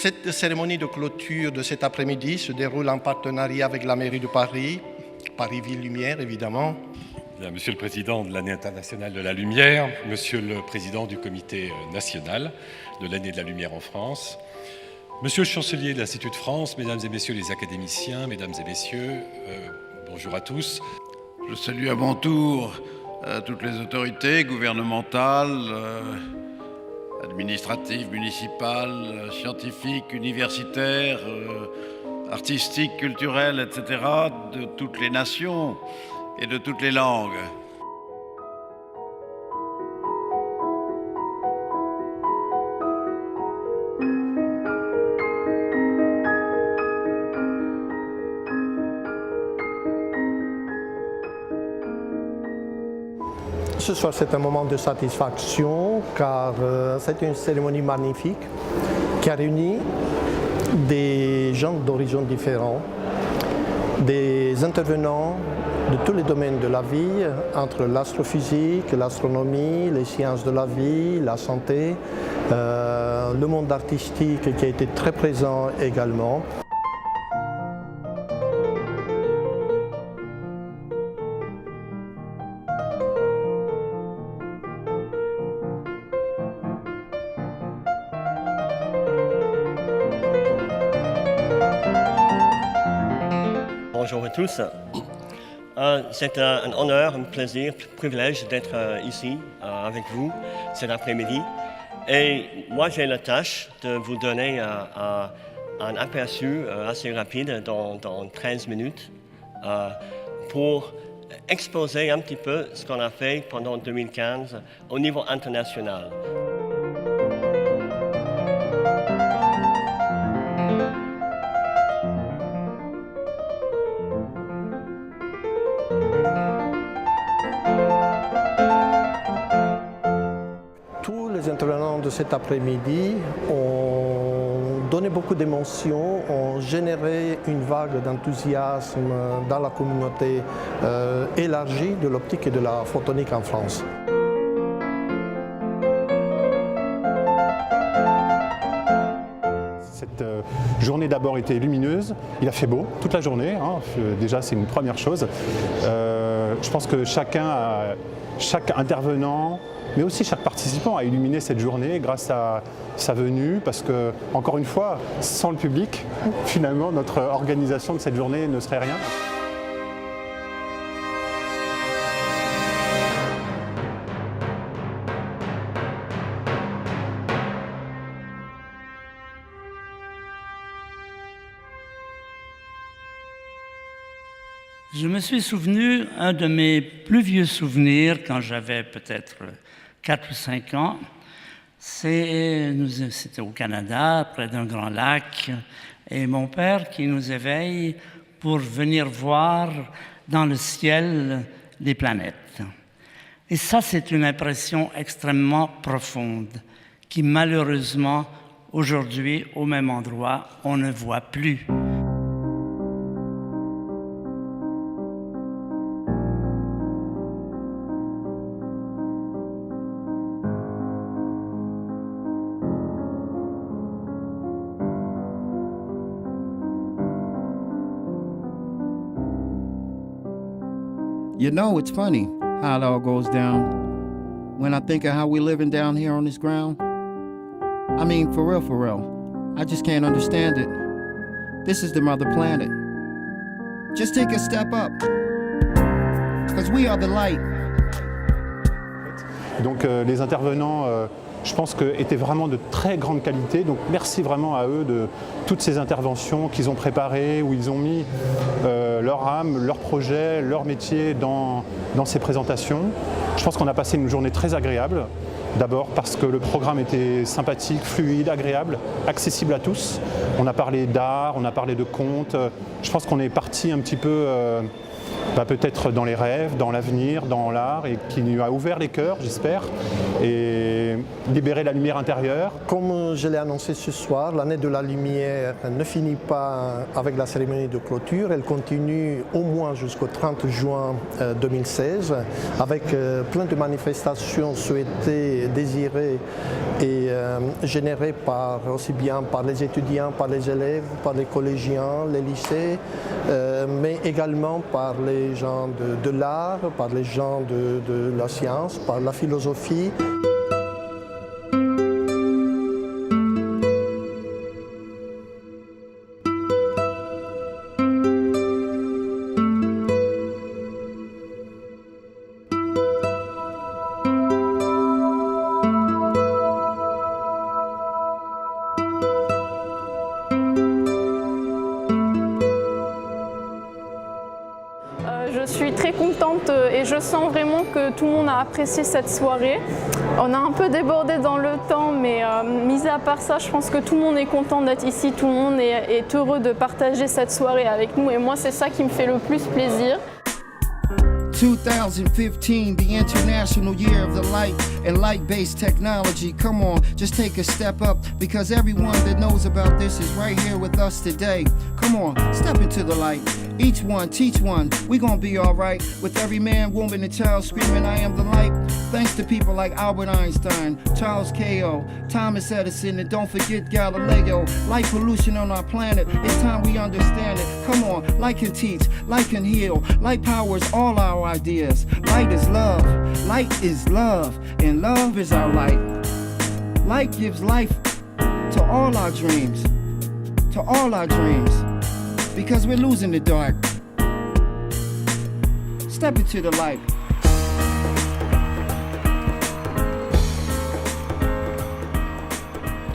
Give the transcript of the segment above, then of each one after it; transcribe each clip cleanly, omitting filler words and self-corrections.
Cette cérémonie de clôture de cet après-midi se déroule en partenariat avec la mairie de Paris, Paris Ville Lumière évidemment. Bien, Monsieur le Président de l'année internationale de la lumière, Monsieur le Président du Comité national de l'année de la lumière en France, Monsieur le Chancelier de l'Institut de France, Mesdames et Messieurs les académiciens, Mesdames et Messieurs, bonjour à tous. Je salue à mon tour toutes les autorités gouvernementales, administratives, municipales, scientifiques, universitaires, artistiques, culturelles, etc., de toutes les nations et de toutes les langues. Ce soir, c'est un moment de satisfaction car c'est une cérémonie magnifique qui a réuni des gens d'horizons différents, des intervenants de tous les domaines de la vie, entre l'astrophysique, l'astronomie, les sciences de la vie, la santé, le monde artistique qui a été très présent également. Bonjour à tous. C'est un honneur, un plaisir, un privilège d'être ici avec vous cet après-midi. Et moi, j'ai la tâche de vous donner un aperçu assez rapide dans 13 minutes pour exposer un petit peu ce qu'on a fait pendant 2015 au niveau international. Les intervenants de cet après-midi ont donné beaucoup d'émotions, ont généré une vague d'enthousiasme dans la communauté élargie de l'optique et de la photonique en France. Cette journée d'abord était lumineuse, il a fait beau toute la journée, hein. Déjà c'est une première chose. Je pense que chaque intervenant, mais aussi chaque participant a illuminé cette journée grâce à sa venue, parce que, encore une fois, sans le public, finalement, notre organisation de cette journée ne serait rien. Je me suis souvenu, un de mes plus vieux souvenirs, quand j'avais peut-être 4 ou 5 ans, c'était au Canada, près d'un grand lac, et mon père qui nous éveille pour venir voir dans le ciel les planètes. Et ça, c'est une impression extrêmement profonde, qui malheureusement, aujourd'hui, au même endroit, on ne voit plus. You know, it's funny how it all goes down. When I think of how we're living down here on this ground, I mean, for real, I just can't understand it. This is the mother planet. Just take a step up, because we are the light. Donc les intervenants, je pense étaient vraiment de très grande qualité. Donc merci vraiment à eux de toutes ces interventions qu'ils ont préparées, où ils ont mis leur âme, leur projet, leur métier dans ces présentations. Je pense qu'on a passé une journée très agréable. D'abord parce que le programme était sympathique, fluide, agréable, accessible à tous. On a parlé d'art, on a parlé de contes. Je pense qu'on est parti un petit peu peut-être dans les rêves, dans l'avenir, dans l'art, et qui nous a ouvert les cœurs, j'espère, et libéré la lumière intérieure. Comme je l'ai annoncé ce soir, l'année de la lumière ne finit pas avec la cérémonie de clôture, elle continue au moins jusqu'au 30 juin 2016, avec plein de manifestations souhaitées est désiré et généré aussi bien par les étudiants, par les élèves, par les collégiens, les lycées, mais également par les gens de l'art, par les gens de la science, par la philosophie. Je suis très contente et je sens vraiment que tout le monde a apprécié cette soirée. On a un peu débordé dans le temps, mais mis à part ça, je pense que tout le monde est content d'être ici, tout le monde est heureux de partager cette soirée avec nous et moi c'est ça qui me fait le plus plaisir. 2015, the International Year of the Light and Light-Based Technology. Come on, just take a step up, because everyone that knows about this is right here with us today. Come on, step into the light. Each one, teach one. We gonna be alright. With every man, woman, and child screaming, I am the light. Thanks to people like Albert Einstein, Charles K.O., Thomas Edison, and don't forget Galileo. Light pollution on our planet, it's time we understand it. Come on, light can teach, light can heal. Light powers all our ideas. Light is love, and love is our light. Light gives life to all our dreams, because we're losing the dark. Step into the light.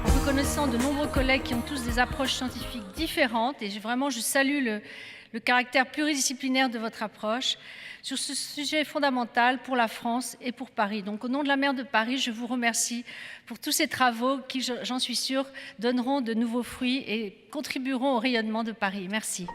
Reconnaissant de nombreux collègues qui ont tous des approches scientifiques différentes et je salue le caractère pluridisciplinaire de votre approche sur ce sujet fondamental pour la France et pour Paris. Donc au nom de la maire de Paris, je vous remercie pour tous ces travaux qui, j'en suis sûre, donneront de nouveaux fruits et contribueront au rayonnement de Paris. Merci.